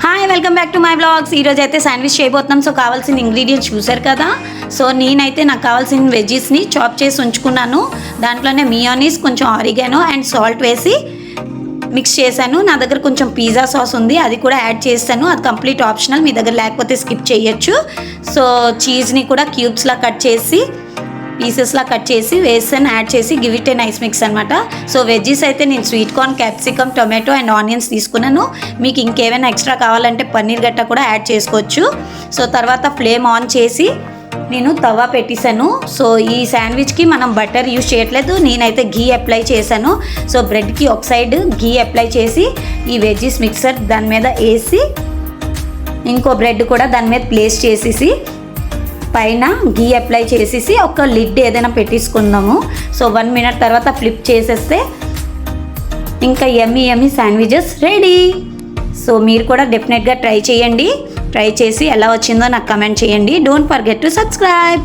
Hi welcome back to my blogs. ఈరోజు అయితే sandwich చేయబోతున్నాం. సో కావాల్సిన ఇంగ్రీడియంట్స్ చూసారు కదా. సో నేనైతే నాకు కావాల్సిన వెజ్జెస్ని చాప్ చేసి ఉంచుకున్నాను. దాంట్లోనే మియోనీస్, కొంచెం ఆరిగానో అండ్ సాల్ట్ వేసి మిక్స్ చేశాను. నా దగ్గర కొంచెం పిజ్జా సాస్ ఉంది, అది కూడా యాడ్ చేస్తాను. అది కంప్లీట్ ఆప్షనల్, మీ దగ్గర లేకపోతే స్కిప్ చేయొచ్చు. సో చీజ్ని కూడా క్యూబ్స్లా కట్ చేసి పీసెస్లా కట్ చేసి వేసాను, యాడ్ చేసి give it a nice mix అనమాట. సో వెజ్జెస్ అయితే నేను sweet corn, capsicum, tomato and onions తీసుకున్నాను. మీకు ఇంకేమైనా ఎక్స్ట్రా కావాలంటే పన్నీర్ గట్ట కూడా యాడ్ చేసుకోవచ్చు. సో తర్వాత ఫ్లేమ్ ఆన్ చేసి నేను తవా పెట్టేశాను. సో ఈ శాండ్విచ్కి మనం బటర్ యూజ్ చేయట్లేదు, నేనైతే ఘీ అప్లై చేశాను. సో బ్రెడ్కి ఒక సైడ్ ఘీ అప్లై చేసి ఈ వెజ్జెస్ మిక్సర్ దాని మీద వేసి ఇంకో బ్రెడ్ కూడా దాని మీద ప్లేస్ చేసేసి పైన ఘీ అప్లై చేసేసి ఒక లిడ్ ఏదైనా పెట్టేసుకుందాము. సో 1 మినిట్ తర్వాత ఫ్లిప్ చేసేస్తే ఇంకా యమ్మీ శాండ్విచెస్ రెడీ. సో మీరు కూడా డెఫినెట్గా ట్రై చేయండి. ట్రై చేసి ఎలా వచ్చిందో నాకు కమెంట్ చేయండి. Don't forget to subscribe.